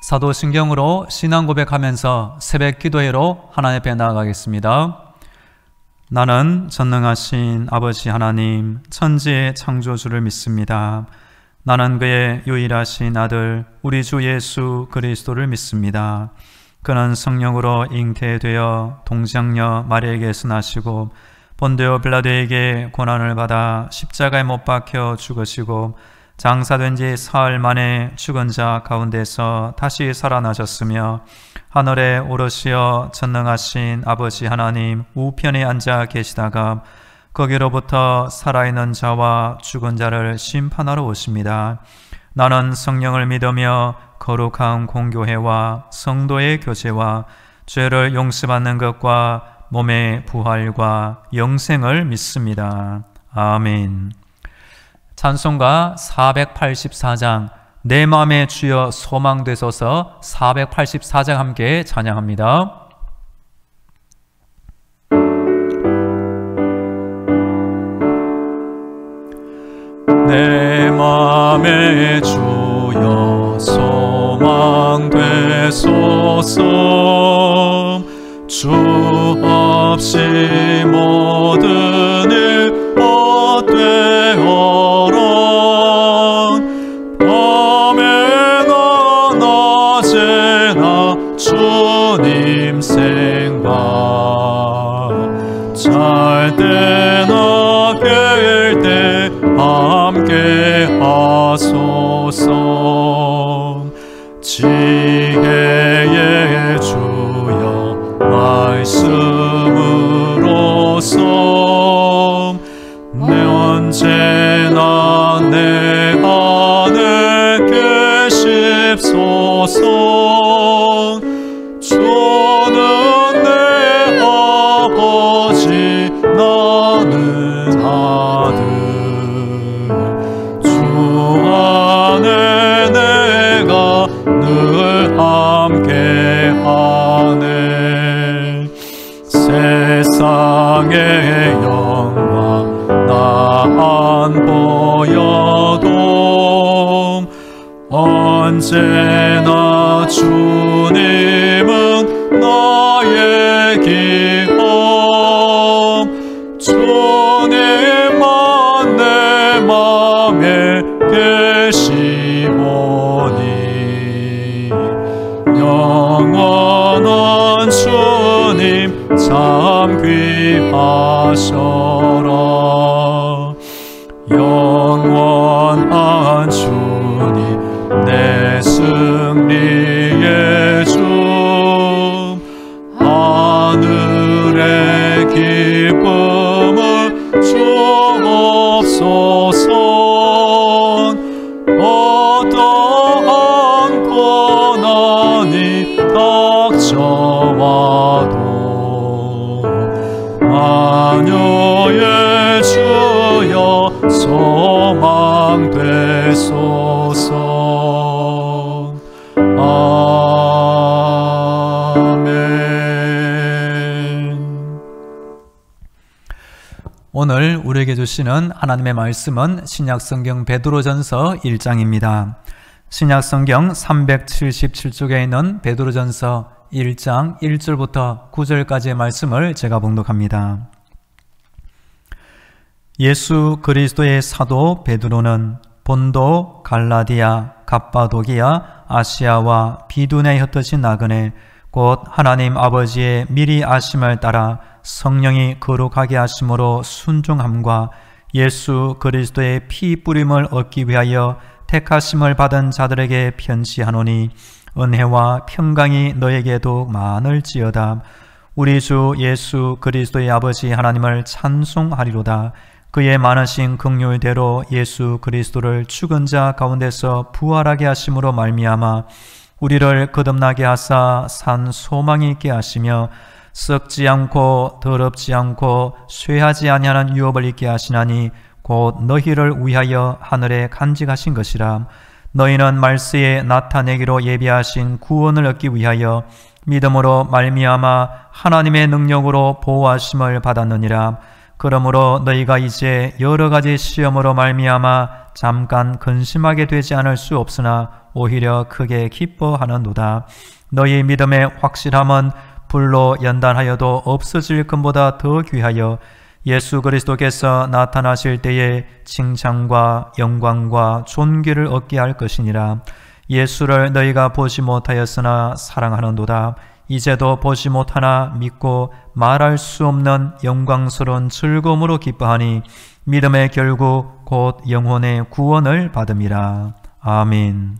사도신경으로 신앙 고백하면서 새벽 기도회로 하나님 앞에 나아가겠습니다. 나는 전능하신 아버지 하나님, 천지의 창조주를 믿습니다. 나는 그의 유일하신 아들 우리 주 예수 그리스도를 믿습니다. 그는 성령으로 잉태되어 동정녀 마리아에게서 나시고 본디오 빌라도에게 고난을 받아 십자가에 못 박혀 죽으시고 장사된 지 사흘 만에 죽은 자 가운데서 다시 살아나셨으며 하늘에 오르시어 전능하신 아버지 하나님 우편에 앉아 계시다가 거기로부터 살아있는 자와 죽은 자를 심판하러 오십니다. 나는 성령을 믿으며 거룩한 공교회와 성도의 교제와 죄를 용서받는 것과 몸의 부활과 영생을 믿습니다. 아멘. 찬송가 484장 내 마음의 주여 소망되소서 484장 함께 찬양합니다. 내 마음의 주여 소망되소서 주 없이 모든 일 헛되어라 밤에나 낮에나 주님 생각 잘 때나 깰 때 함께 하소서 지혜의 주여 말씀으로서 내 언제나 내 안에 계십소서 주는 내 아버지 나는 아들 주 안에 내가 늘 함께하네 세상의 영광 나 안 보여도 언제나 주님은 나의 기쁨 주님만 내 맘에 계시오니 영원한 주님 참 귀하셔라 영원한 주님 내 승리의 주 하늘의 기쁨을 주옵소서 어떠한 고난이 닥쳐와도 마녀의 주여 소망되소서 아멘. 오늘 우리에게 주시는 하나님의 말씀은 신약성경 베드로전서 1장입니다. 신약성경 377쪽에 있는 베드로전서 1장 1절부터 9절까지의 말씀을 제가 봉독합니다. 예수 그리스도의 사도 베드로는 본도, 갈라디아, 갑바도기아, 아시아와 비두냐에 흩어진 나그네 곧 하나님 아버지의 미리 아심을 따라 성령이 거룩하게 하심으로 순종함과 예수 그리스도의 피 뿌림을 얻기 위하여 택하심을 받은 자들에게 편지하노니 은혜와 평강이 너에게도 많을지어다. 우리 주 예수 그리스도의 아버지 하나님을 찬송하리로다. 그의 많으신 긍휼대로 예수 그리스도를 죽은 자 가운데서 부활하게 하심으로 말미암아 우리를 거듭나게 하사 산 소망이 있게 하시며 썩지 않고 더럽지 않고 쇠하지 아니하는 유업을 있게 하시나니 곧 너희를 위하여 하늘에 간직하신 것이라. 너희는 말세에 나타내기로 예비하신 구원을 얻기 위하여 믿음으로 말미암아 하나님의 능력으로 보호하심을 받았느니라. 그러므로 너희가 이제 여러 가지 시험으로 말미암아 잠깐 근심하게 되지 않을 수 없으나 오히려 크게 기뻐하는도다. 너희 믿음의 확실함은 불로 연단하여도 없어질 것보다 더 귀하여 예수 그리스도께서 나타나실 때에 칭찬과 영광과 존귀를 얻게 할 것이니라. 예수를 너희가 보지 못하였으나 사랑하는도다. 이제도 보지 못하나 믿고 말할 수 없는 영광스러운 즐거움으로 기뻐하니 믿음의 결국 곧 영혼의 구원을 받음이라. 아멘.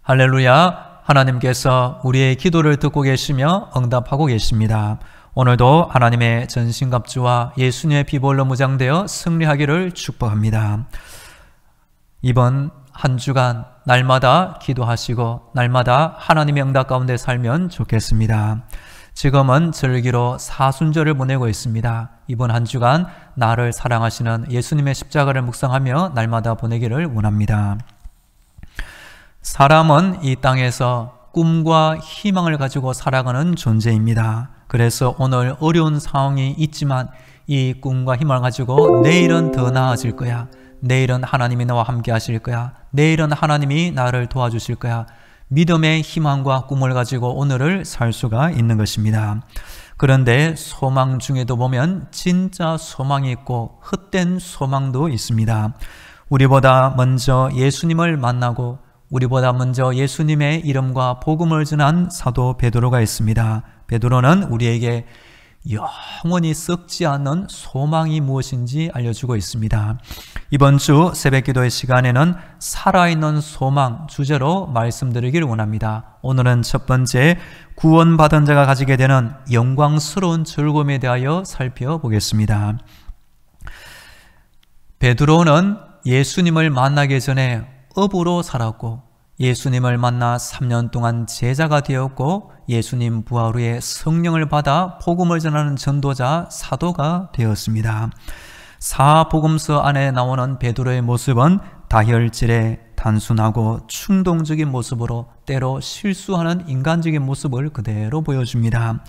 할렐루야. 하나님께서 우리의 기도를 듣고 계시며 응답하고 계십니다. 오늘도 하나님의 전신갑주와 예수님의 피보혈로 무장되어 승리하기를 축복합니다. 이번 한 주간 날마다 기도하시고 날마다 하나님의 응답 가운데 살면 좋겠습니다. 지금은 절기로 사순절을 보내고 있습니다. 이번 한 주간 나를 사랑하시는 예수님의 십자가를 묵상하며 날마다 보내기를 원합니다. 사람은 이 땅에서 꿈과 희망을 가지고 살아가는 존재입니다. 그래서 오늘 어려운 상황이 있지만 이 꿈과 희망을 가지고 내일은 더 나아질 거야. 내일은 하나님이 나와 함께 하실 거야. 내일은 하나님이 나를 도와주실 거야. 믿음의 희망과 꿈을 가지고 오늘을 살 수가 있는 것입니다. 그런데 소망 중에도 보면 진짜 소망이 있고 헛된 소망도 있습니다. 우리보다 먼저 예수님을 만나고 우리보다 먼저 예수님의 이름과 복음을 전한 사도 베드로가 있습니다. 베드로는 우리에게 영원히 썩지 않는 소망이 무엇인지 알려주고 있습니다. 이번 주 새벽기도의 시간에는 살아있는 소망 주제로 말씀드리기를 원합니다. 오늘은 첫 번째 구원받은 자가 가지게 되는 영광스러운 즐거움에 대하여 살펴보겠습니다. 베드로는 예수님을 만나기 전에 업으로 살았고 예수님을 만나 3년 동안 제자가 되었고 예수님 부활 후에 성령을 받아 복음을 전하는 전도자 사도가 되었습니다. 사복음서 안에 나오는 베드로의 모습은 다혈질의 단순하고 충동적인 모습으로 때로 실수하는 인간적인 모습을 그대로 보여줍니다.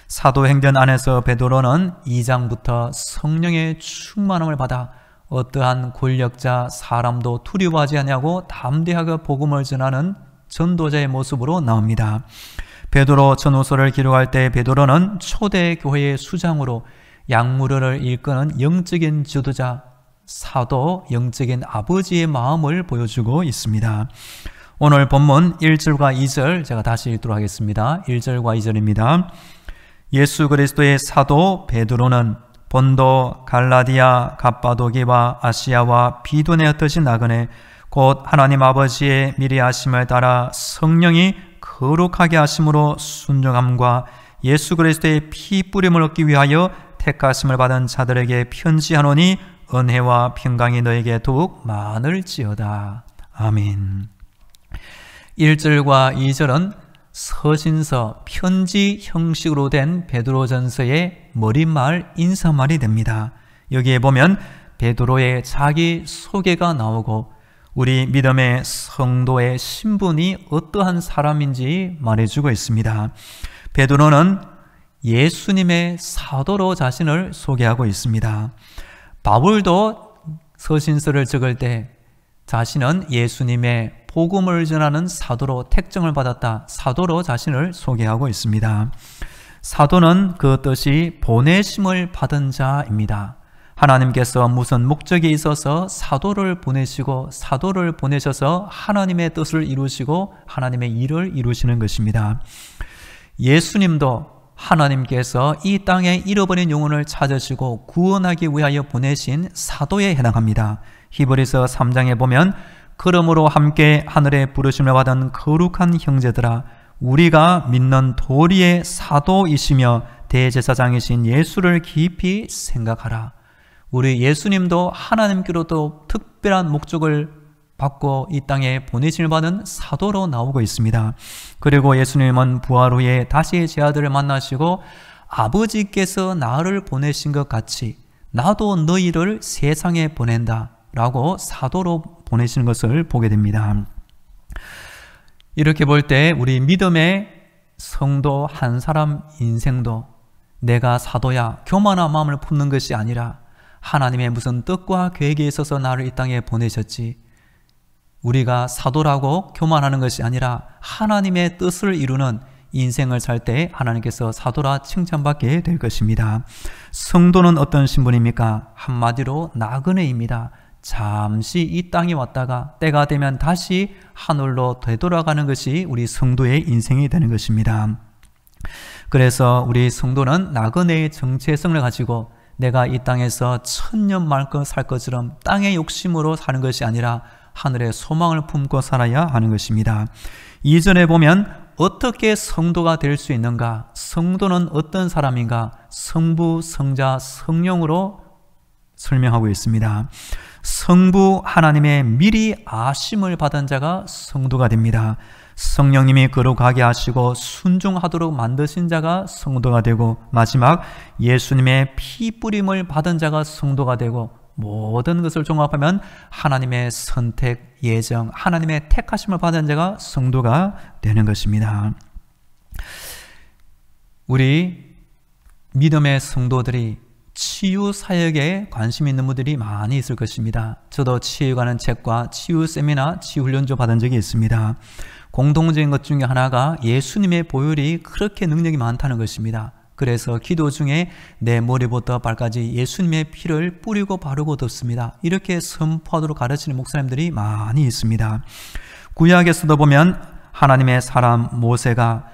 사도행전 안에서 베드로는 2장부터 성령의 충만함을 받아 어떠한 권력자 사람도 두려워하지 않냐고 담대하게 복음을 전하는 전도자의 모습으로 나옵니다. 베드로 전후서를 기록할 때 베드로는 초대 교회의 수장으로 약물을 일끄는 영적인 지도자, 사도, 영적인 아버지의 마음을 보여주고 있습니다. 오늘 본문 1절과 2절 제가 다시 읽도록 하겠습니다. 1절과 2절입니다. 예수 그리스도의 사도 베드로는 본도, 갈라디아, 갑바도기와 아시아와 비두네에 흩어진 나그네 곧 하나님 아버지의 미리 하심을 따라 성령이 거룩하게 하심으로 순종함과 예수 그리스도의 피 뿌림을 얻기 위하여 택하심을 받은 자들에게 편지하노니 은혜와 평강이 너에게 더욱 많을지어다. 아멘. 1절과 2절은 서신서, 편지 형식으로 된 베드로전서의 머릿말, 인사말이 됩니다. 여기에 보면 베드로의 자기 소개가 나오고 우리 믿음의 성도의 신분이 어떠한 사람인지 말해주고 있습니다. 베드로는 예수님의 사도로 자신을 소개하고 있습니다. 바울도 서신서를 적을 때 자신은 예수님의 복음을 전하는 사도로 택정을 받았다. 사도로 자신을 소개하고 있습니다. 사도는 그 뜻이 보내심을 받은 자입니다. 하나님께서 무슨 목적이 있어서 사도를 보내시고 사도를 보내셔서 하나님의 뜻을 이루시고 하나님의 일을 이루시는 것입니다. 예수님도 하나님께서 이 땅에 잃어버린 영혼을 찾으시고 구원하기 위하여 보내신 사도에 해당합니다. 히브리서 3장에 보면 그러므로 함께 하늘의 부르심을 받은 거룩한 형제들아 우리가 믿는 도리의 사도이시며 대제사장이신 예수를 깊이 생각하라. 우리 예수님도 하나님께로도 특별한 목적을 받고 이 땅에 보내심을 받은 사도로 나오고 있습니다. 그리고 예수님은 부활 후에 다시 제 아들을 만나시고 아버지께서 나를 보내신 것 같이 나도 너희를 세상에 보낸다 라고 사도로 보내시는 것을 보게 됩니다. 이렇게 볼 때 우리 믿음의 성도 한 사람 인생도 내가 사도야 교만한 마음을 품는 것이 아니라 하나님의 무슨 뜻과 계획에 있어서 나를 이 땅에 보내셨지. 우리가 사도라고 교만하는 것이 아니라 하나님의 뜻을 이루는 인생을 살 때 하나님께서 사도라 칭찬받게 될 것입니다. 성도는 어떤 신분입니까? 한마디로 나그네입니다. 잠시 이 땅에 왔다가 때가 되면 다시 하늘로 되돌아가는 것이 우리 성도의 인생이 되는 것입니다. 그래서 우리 성도는 나그네의 정체성을 가지고 내가 이 땅에서 천년만큼 살 것처럼 땅의 욕심으로 사는 것이 아니라 하늘의 소망을 품고 살아야 하는 것입니다. 2절에 보면 어떻게 성도가 될 수 있는가? 성도는 어떤 사람인가? 성부, 성자, 성령으로 설명하고 있습니다. 성부 하나님의 미리 아심을 받은 자가 성도가 됩니다. 성령님이 거룩하게 하시고 순종하도록 만드신 자가 성도가 되고, 마지막 예수님의 피 뿌림을 받은 자가 성도가 되고, 모든 것을 종합하면 하나님의 선택, 예정, 하나님의 택하심을 받은 자가 성도가 되는 것입니다. 우리 믿음의 성도들이 치유 사역에 관심 있는 분들이 많이 있을 것입니다. 저도 치유에 관한 책과 치유 세미나, 치유 훈련도 받은 적이 있습니다. 공통적인 것 중에 하나가 예수님의 보혈이 그렇게 능력이 많다는 것입니다. 그래서 기도 중에 내 머리부터 발까지 예수님의 피를 뿌리고 바르고 덮습니다. 이렇게 선포하도록 가르치는 목사님들이 많이 있습니다. 구약에서도 보면 하나님의 사람 모세가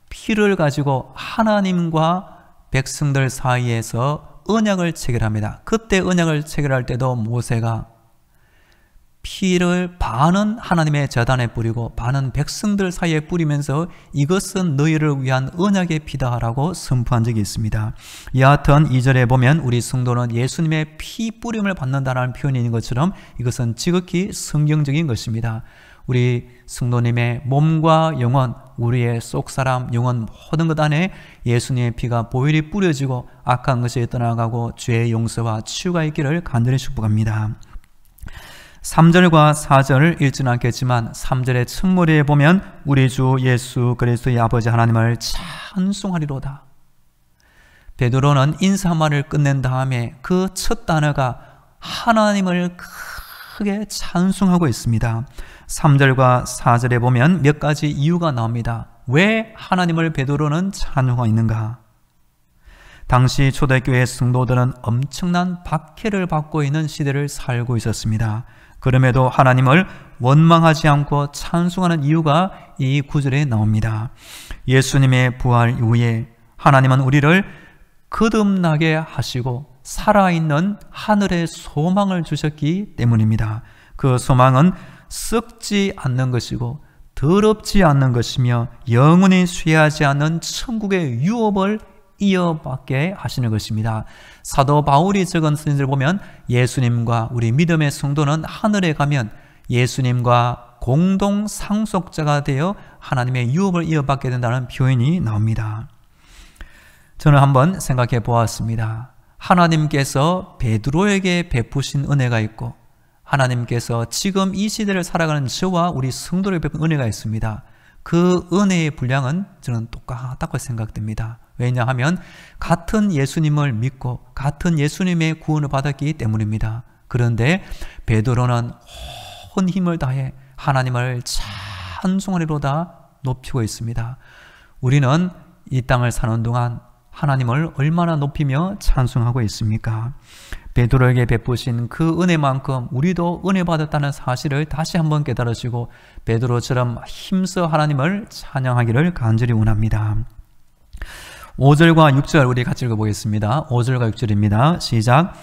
피를 가지고 하나님과 백성들 사이에서 언약을 체결합니다. 그때 언약을 체결할 때도 모세가 피를 반은 하나님의 제단에 뿌리고 반은 백성들 사이에 뿌리면서 이것은 너희를 위한 언약의 피다라고 선포한 적이 있습니다. 여하튼 2절에 보면 우리 성도는 예수님의 피 뿌림을 받는다는 표현이 있는 것처럼 이것은 지극히 성경적인 것입니다. 우리 성도님의 몸과 영혼, 우리의 속사람, 영혼 모든 것 안에 예수님의 피가 보혈이 뿌려지고 악한 것이 떠나가고 죄의 용서와 치유가 있기를 간절히 축복합니다. 3절과 4절을 읽지는 않겠지만 3절의 첫머리에 보면 우리 주 예수 그리스도의 아버지 하나님을 찬송하리로다. 베드로는 인사말을 끝낸 다음에 그 첫 단어가 하나님을 크게 찬송하고 있습니다. 3절과 4절에 보면 몇 가지 이유가 나옵니다. 왜 하나님을 베드로는 찬송하고 있는가? 당시 초대교회 성도들은 엄청난 박해를 받고 있는 시대를 살고 있었습니다. 그럼에도 하나님을 원망하지 않고 찬송하는 이유가 이 구절에 나옵니다. 예수님의 부활 이후에 하나님은 우리를 거듭나게 하시고 살아있는 하늘의 소망을 주셨기 때문입니다. 그 소망은 썩지 않는 것이고 더럽지 않는 것이며 영원히 쇠하지 않는 천국의 유업을 이어받게 하시는 것입니다. 사도 바울이 적은 서신을 보면 예수님과 우리 믿음의 성도는 하늘에 가면 예수님과 공동 상속자가 되어 하나님의 유업을 이어받게 된다는 표현이 나옵니다. 저는 한번 생각해 보았습니다. 하나님께서 베드로에게 베푸신 은혜가 있고 하나님께서 지금 이 시대를 살아가는 저와 우리 성도를 베푼 은혜가 있습니다. 그 은혜의 분량은 저는 똑같다고 생각됩니다. 왜냐하면 같은 예수님을 믿고 같은 예수님의 구원을 받았기 때문입니다. 그런데 베드로는 온 힘을 다해 하나님을 찬송하리로다 높이고 있습니다. 우리는 이 땅을 사는 동안 하나님을 얼마나 높이며 찬송하고 있습니까? 베드로에게 베푸신 그 은혜만큼 우리도 은혜 받았다는 사실을 다시 한번 깨달으시고 베드로처럼 힘써 하나님을 찬양하기를 간절히 원합니다. 5절과 6절 우리 같이 읽어보겠습니다. 5절과 6절입니다. 시작.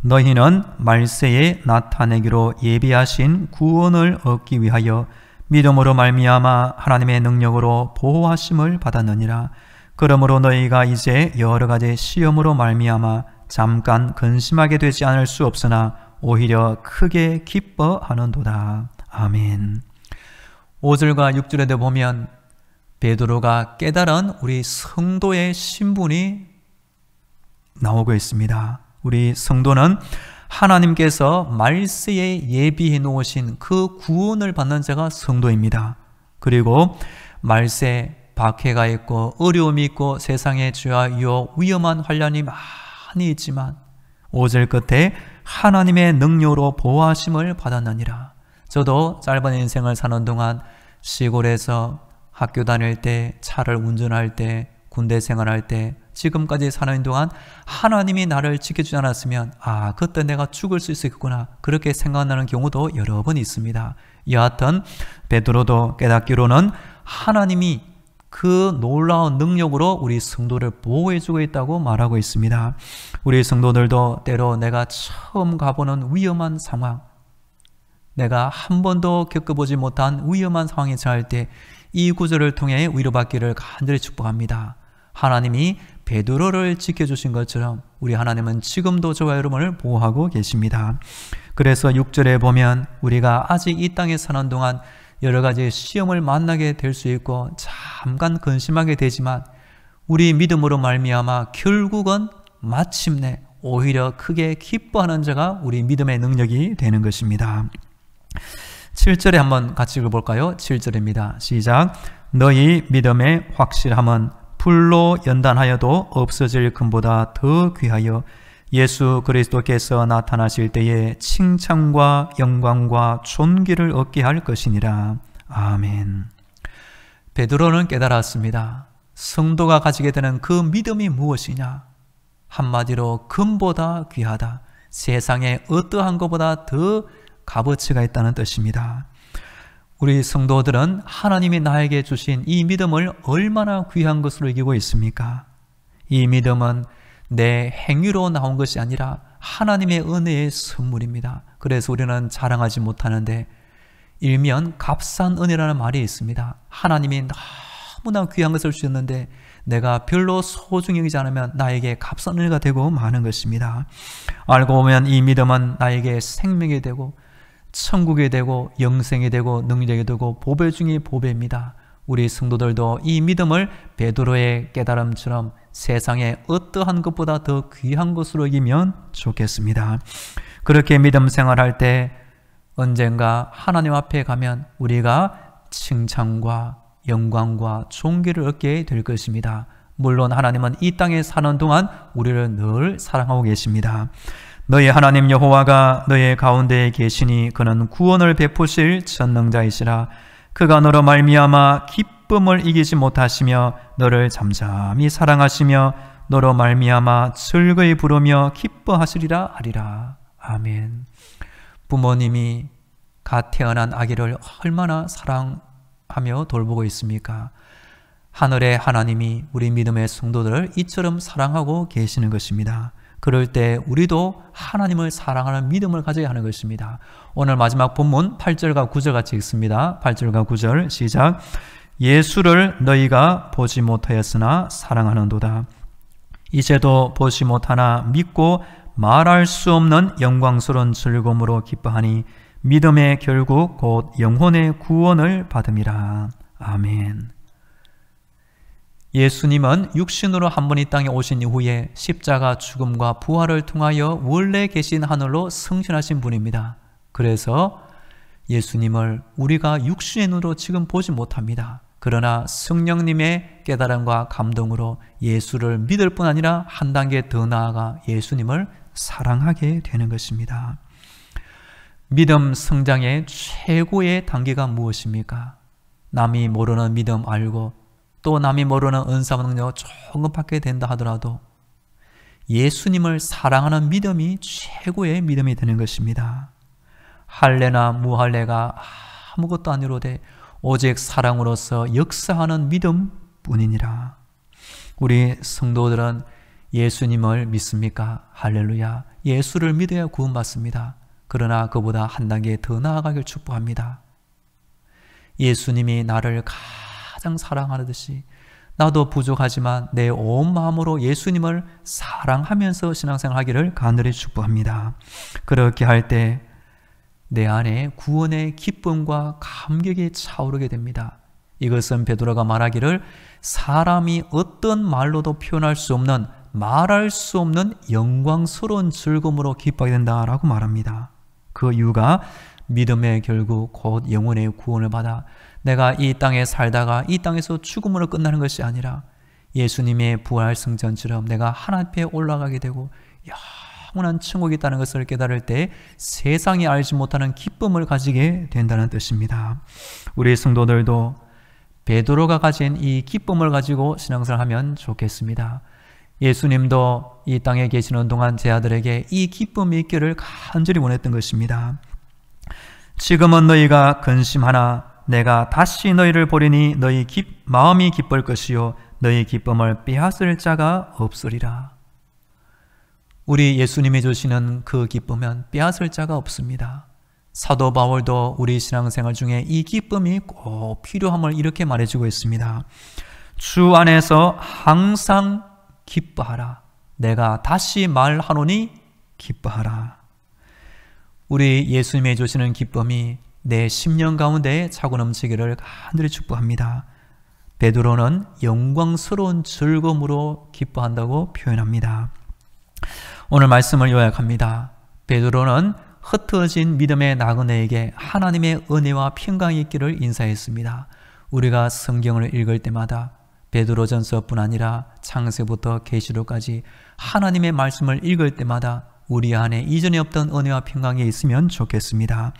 너희는 말세에 나타내기로 예비하신 구원을 얻기 위하여 믿음으로 말미암아 하나님의 능력으로 보호하심을 받았느니라. 그러므로 너희가 이제 여러 가지 시험으로 말미암아 잠깐 근심하게 되지 않을 수 없으나 오히려 크게 기뻐하는도다. 아멘. 5절과 6절에도 보면 베드로가 깨달은 우리 성도의 신분이 나오고 있습니다. 우리 성도는 하나님께서 말세에 예비해 놓으신 그 구원을 받는 자가 성도입니다. 그리고 말세 박해가 있고 어려움이 있고 세상에 죄와 유혹, 위험한 환란이 많이 있지만 5절 끝에 하나님의 능력으로 보호하심을 받았느니라. 저도 짧은 인생을 사는 동안 시골에서 학교 다닐 때, 차를 운전할 때, 군대 생활할 때, 지금까지 사는 동안 하나님이 나를 지켜주지 않았으면 그때 내가 죽을 수 있었구나, 그렇게 생각나는 경우도 여러 번 있습니다. 여하튼 베드로도 깨닫기로는 하나님이 그 놀라운 능력으로 우리 성도를 보호해주고 있다고 말하고 있습니다. 우리 성도들도 때로 내가 처음 가보는 위험한 상황, 내가 한 번도 겪어보지 못한 위험한 상황에 처할 때 이 구절을 통해 위로받기를 간절히 축복합니다. 하나님이 베드로를 지켜주신 것처럼 우리 하나님은 지금도 저와 여러분을 보호하고 계십니다. 그래서 6절에 보면 우리가 아직 이 땅에 사는 동안 여러 가지 시험을 만나게 될 수 있고 잠깐 근심하게 되지만 우리 믿음으로 말미암아 결국은 마침내 오히려 크게 기뻐하는 자가 우리 믿음의 능력이 되는 것입니다. 7절에 한번 같이 읽어볼까요? 7절입니다. 시작. 너희 믿음의 확실함은 불로 연단하여도 없어질 금보다 더 귀하여 예수 그리스도께서 나타나실 때에 칭찬과 영광과 존귀를 얻게 할 것이니라. 아멘. 베드로는 깨달았습니다. 성도가 가지게 되는 그 믿음이 무엇이냐? 한마디로 금보다 귀하다. 세상에 어떠한 것보다 더 값어치가 있다는 뜻입니다. 우리 성도들은 하나님이 나에게 주신 이 믿음을 얼마나 귀한 것으로 여기고 있습니까? 이 믿음은 내 행위로 나온 것이 아니라 하나님의 은혜의 선물입니다. 그래서 우리는 자랑하지 못하는데 일면 값싼 은혜라는 말이 있습니다. 하나님이 너무나 귀한 것을 주셨는데 내가 별로 소중히 여기지 않으면 나에게 값싼 은혜가 되고 마는 것입니다. 알고 보면 이 믿음은 나에게 생명이 되고 천국이 되고 영생이 되고 능력이 되고 보배 중의 보배입니다. 우리 성도들도 이 믿음을 베드로의 깨달음처럼 세상에 어떠한 것보다 더 귀한 것으로 여기면 좋겠습니다. 그렇게 믿음 생활할 때 언젠가 하나님 앞에 가면 우리가 칭찬과 영광과 존귀를 얻게 될 것입니다. 물론 하나님은 이 땅에 사는 동안 우리를 늘 사랑하고 계십니다. 너희 하나님 여호와가 너희 가운데에 계시니 그는 구원을 베푸실 전능자이시라. 그가 너로 말미암아 기쁨을 이기지 못하시며 너를 잠잠히 사랑하시며 너로 말미암아 즐거이 부르며 기뻐하시리라 하리라. 아멘. 부모님이 갓 태어난 아기를 얼마나 사랑하며 돌보고 있습니까? 하늘의 하나님이 우리 믿음의 성도들을 이처럼 사랑하고 계시는 것입니다. 그럴 때 우리도 하나님을 사랑하는 믿음을 가져야 하는 것입니다. 오늘 마지막 본문 8절과 9절 같이 읽습니다. 8절과 9절 시작. 예수를 너희가 보지 못하였으나 사랑하는도다. 이제도 보지 못하나 믿고 말할 수 없는 영광스러운 즐거움으로 기뻐하니 믿음의 결국 곧 영혼의 구원을 받음이라. 아멘. 예수님은 육신으로 한 번 이 땅에 오신 이후에 십자가 죽음과 부활을 통하여 원래 계신 하늘로 승천하신 분입니다. 그래서 예수님을 우리가 육신의 눈으로 지금 보지 못합니다. 그러나 성령님의 깨달음과 감동으로 예수를 믿을 뿐 아니라 한 단계 더 나아가 예수님을 사랑하게 되는 것입니다. 믿음 성장의 최고의 단계가 무엇입니까? 남이 모르는 믿음 알고 또 남이 모르는 은사 능력 조금 받게 된다 하더라도 예수님을 사랑하는 믿음이 최고의 믿음이 되는 것입니다. 할례나 무할례가 아무것도 아니로되 오직 사랑으로서 역사하는 믿음뿐이니라. 우리 성도들은 예수님을 믿습니까? 할렐루야. 예수를 믿어야 구원받습니다. 그러나 그보다 한 단계 더 나아가길 축복합니다. 예수님이 나를 가장 사랑하듯이 나도 부족하지만 내 온 마음으로 예수님을 사랑하면서 신앙생활하기를 간절히 축복합니다. 그렇게 할 때 내 안에 구원의 기쁨과 감격이 차오르게 됩니다. 이것은 베드로가 말하기를 사람이 어떤 말로도 표현할 수 없는 말할 수 없는 영광스러운 즐거움으로 기뻐하게 된다라고 말합니다. 그 이유가 믿음의 결국 곧 영혼의 구원을 받아 내가 이 땅에 살다가 이 땅에서 죽음으로 끝나는 것이 아니라 예수님의 부활 승천처럼 내가 하나님 앞에 올라가게 되고 영원한 천국이 있다는 것을 깨달을 때 세상이 알지 못하는 기쁨을 가지게 된다는 뜻입니다. 우리 성도들도 베드로가 가진 이 기쁨을 가지고 신앙생활하면 좋겠습니다. 예수님도 이 땅에 계시는 동안 제 아들에게 이 기쁨이 있기를 간절히 원했던 것입니다. 지금은 너희가 근심하나 내가 다시 너희를 보리니 너희 마음이 기쁠 것이요 너희 기쁨을 빼앗을 자가 없으리라. 우리 예수님이 주시는 그 기쁨은 빼앗을 자가 없습니다. 사도 바울도 우리 신앙생활 중에 이 기쁨이 꼭 필요함을 이렇게 말해주고 있습니다. 주 안에서 항상 기뻐하라. 내가 다시 말하노니 기뻐하라. 우리 예수님이 주시는 기쁨이 내 심령 가운데 차고 넘치기를 간절히 축복합니다. 베드로는 영광스러운 즐거움으로 기뻐한다고 표현합니다. 오늘 말씀을 요약합니다. 베드로는 흩어진 믿음의 나그네에게 하나님의 은혜와 평강이 있기를 인사했습니다. 우리가 성경을 읽을 때마다 베드로전서뿐 아니라 창세부터 계시록까지 하나님의 말씀을 읽을 때마다 우리 안에 이전에 없던 은혜와 평강이 있으면 좋겠습니다.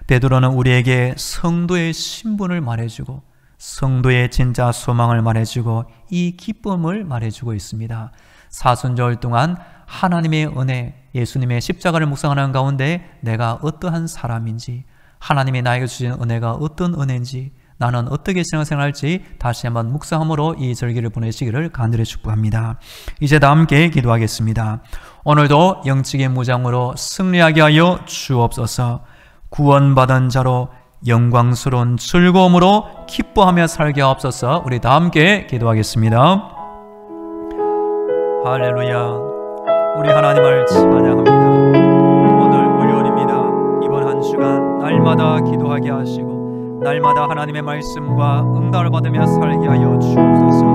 베드로는 우리에게 성도의 신분을 말해주고 성도의 진짜 소망을 말해주고 이 기쁨을 말해주고 있습니다. 사순절 동안 하나님의 은혜, 예수님의 십자가를 묵상하는 가운데 내가 어떠한 사람인지, 하나님이 나에게 주신 은혜가 어떤 은혜인지, 나는 어떻게 신앙생활할지 다시 한번 묵상함으로 이 절기를 보내시기를 간절히 축복합니다. 이제 다 함께 기도하겠습니다. 오늘도 영적인 무장으로 승리하게 하여 주옵소서. 구원받은 자로 영광스러운 즐거움으로 기뻐하며 살게 하옵소서. 우리 다 함께 기도하겠습니다. 할렐루야. 우리 하나님을 찬양합니다. 오늘 월요일입니다. 이번 한 주간 날마다 기도하게 하시고 날마다 하나님의 말씀과 응답을 받으며 살게 하여 주옵소서.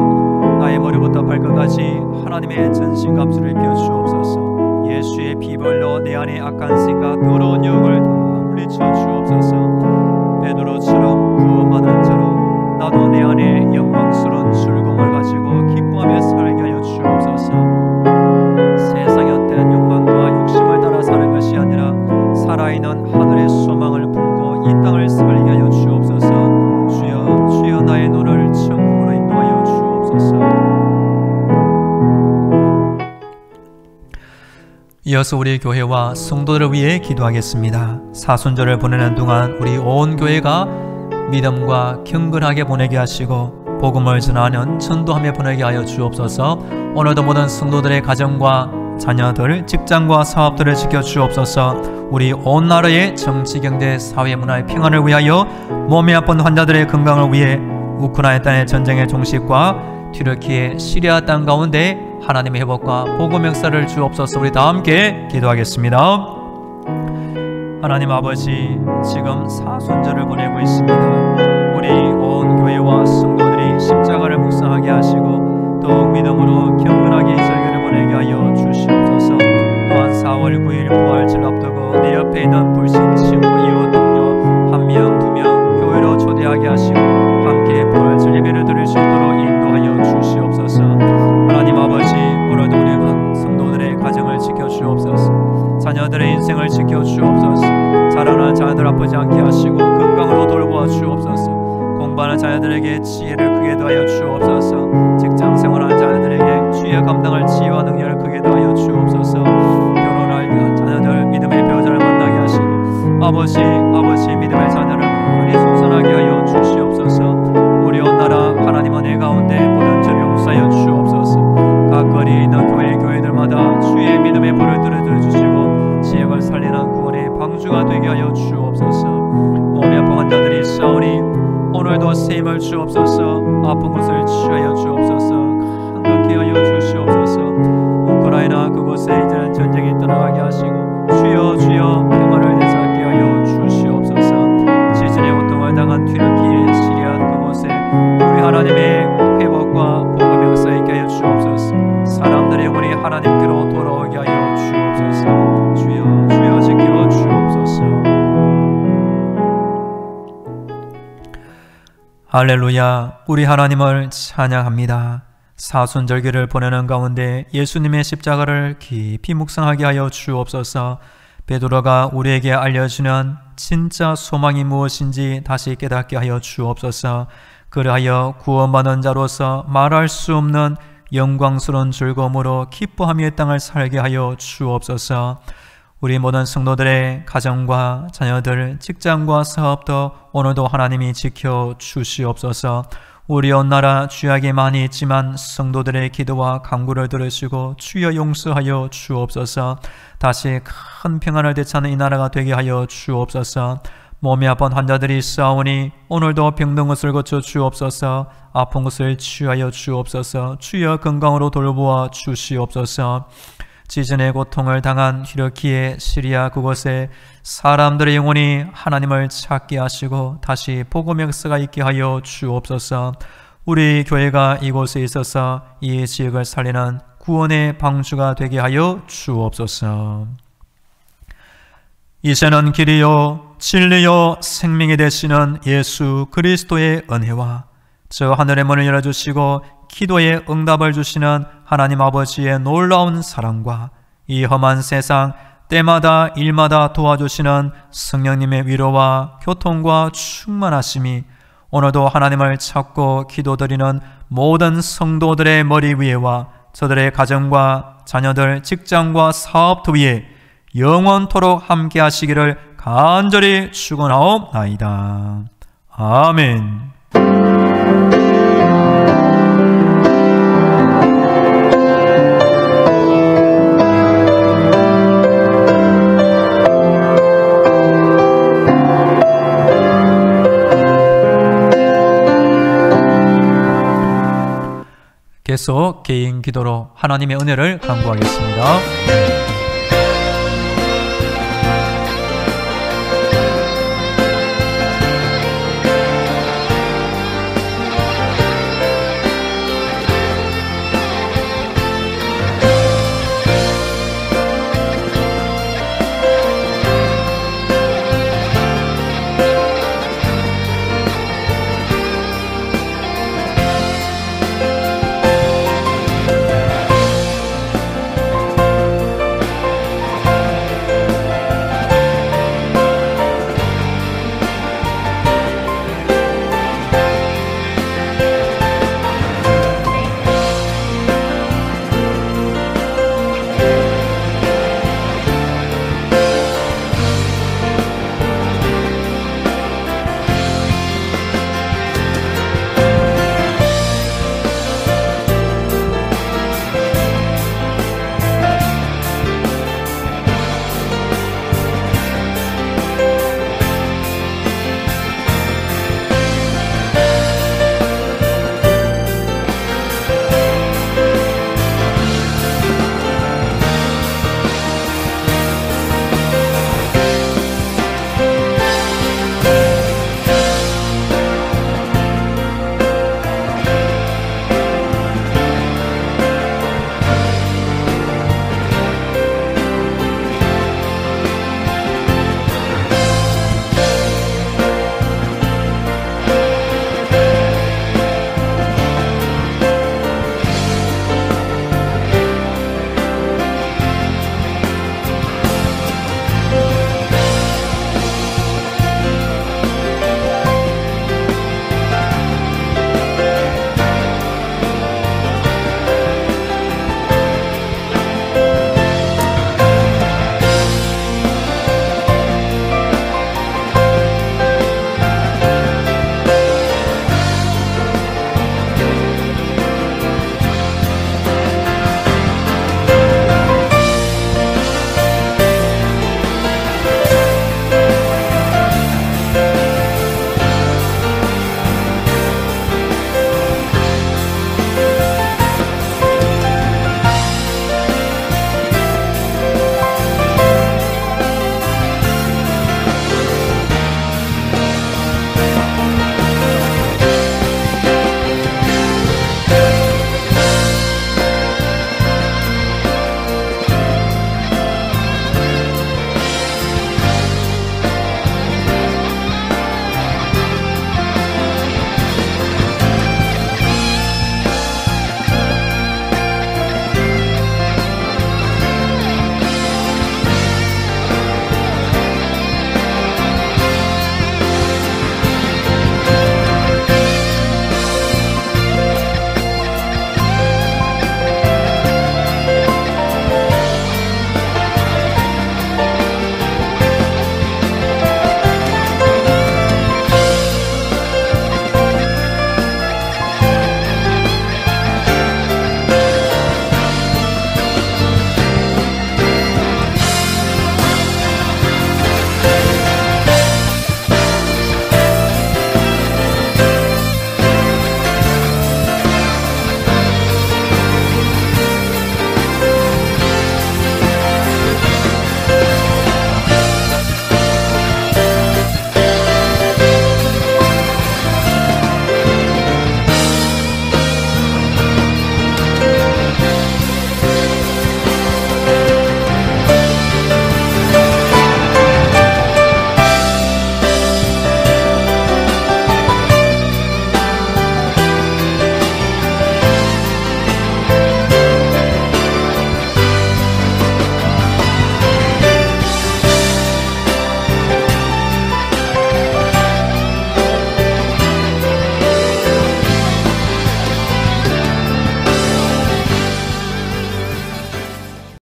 나의 머리부터 발끝까지 하나님의 전신갑주를 입혀 주옵소서. 예수의 피벌로 내 안에 악한 생각 더러운 영을 다 물리쳐 주옵소서. 베드로처럼 구원받은 자로 나도 내 안에 영광스러운 즐거움을 가지고 기뻐하며 살게 하여 주옵소서. 세상의 헛된 욕망과 욕심을 따라 사는 것이 아니라 살아있는 하늘의 소망을 품고 이 땅을 살게 하여 주옵소서. 주여, 주여 나의 눈을 천국으로 인도하여 주옵소서. 이어서 우리 교회와 성도들을 위해 기도하겠습니다. 사순절을 보내는 동안 우리 온 교회가 믿음과 경건하게 보내게 하시고 복음을 전하는 전도함에 보내게 하여 주옵소서. 오늘도 모든 성도들의 가정과 자녀들, 직장과 사업들을 지켜 주옵소서. 우리 온 나라의 정치, 경제, 사회, 문화의 평안을 위하여 몸이 아픈 환자들의 건강을 위해 우크라이나 땅의 전쟁의 종식과 튀르키예, 시리아 땅 가운데 하나님의 회복과 복음 역사를 주옵소서. 우리 다 함께 기도하겠습니다. 하나님 아버지, 지금 사순절을 보내고 있습니다. 우리 온 교회와 성도들이 십자가를 묵상하게 하시고 더욱 믿음으로 경건하게 이 절기를 보내게 하여 주시옵소서. 또한 4월 9일 부활절 앞두고 내 옆에 있는 불신 친구, 이웃, 동료 한 명, 두 명 교회로 초대하게 하시고 함께 부활절 예배를 드릴 수 있도록 인도하여 주시옵소서. 하나님 아버지, 오늘도 우리 성도들의 가정을 지켜주옵소서. 자녀들의 인생을 지켜주옵소서. 자라나는 자녀들 아프지 않게 하시고 건강으로 돌보아 주옵소서. 공부하는 자녀들에게 지혜를 크게 더하여 주옵소서. 직장 생활하는 자녀들에게 주의 감당할 지혜와 능력을 크게 더하여 주옵소서. 결혼할 자녀들 믿음의 배우자를 만나게 하시고 아버지 믿음의 자녀를 많이 손선하게 하여 주시옵소서. 우리 온 나라 하나님 은혜 가운데 모든 죄를 용서하여 주옵소서. 각 거리에 있는 교회들마다 주의 믿음의 불을 들여 주시고 지역을 살리는 구원의 방주가 되게 하여 주옵소서. 몸이 아픈 환자들이 싸우니 오늘도 세임을 주옵소서. 아픈 곳을 치유하여 주옵소서. 강건케 하여 주시옵소서. 우크라이나 그곳에 이제는 전쟁이 떠나가게 하시고 주여 주여 평화를 되찾게 하여 주시옵소서. 지진의 고통을 당한 튀르키예, 시리아 그곳에 우리 하나님의 회복과 복음의 역사 있게 하여 주옵소서. 사람들의 영혼이 하나님께로 돌아오게 하여 주옵소서. 주여 주여 지켜 주옵소서. 할렐루야, 우리 하나님을 찬양합니다. 사순절기를 보내는 가운데 예수님의 십자가를 깊이 묵상하게 하여 주옵소서. 베드로가 우리에게 알려주는 진짜 소망이 무엇인지 다시 깨닫게 하여 주옵소서. 그리하여 구원받은 자로서 말할 수 없는 영광스러운 즐거움으로 기뻐하며 이 땅을 살게 하여 주옵소서. 우리 모든 성도들의 가정과 자녀들, 직장과 사업도 오늘도 하나님이 지켜 주시옵소서. 우리 온 나라 죄악이 많이 있지만 성도들의 기도와 간구를 들으시고 주여 용서하여 주옵소서. 다시 큰 평안을 되찾는 이 나라가 되게 하여 주옵소서. 몸이 아픈 환자들이 있사오니 오늘도 병든 것을 고쳐 주옵소서. 아픈 것을 치유하여 주옵소서. 주여 건강으로 돌보아 주시옵소서. 지진의 고통을 당한 튀르키예, 시리아 그곳에 사람들의 영혼이 하나님을 찾게 하시고 다시 복음의 역사가 있게 하여 주옵소서. 우리 교회가 이곳에 있어서 이 지역을 살리는 구원의 방주가 되게 하여 주옵소서. 이제는 길이요 진리요 생명이 되시는 예수 그리스도의 은혜와 저 하늘의 문을 열어주시고 기도에 응답을 주시는 하나님 아버지의 놀라운 사랑과 이 험한 세상 때마다 일마다 도와주시는 성령님의 위로와 교통과 충만하심이 오늘도 하나님을 찾고 기도드리는 모든 성도들의 머리 위에와 저들의 가정과 자녀들, 직장과 사업터 위에 영원토록 함께 하시기를 간절히 축원하옵나이다. 아멘. 계속 개인 기도로 하나님의 은혜를 간구하겠습니다.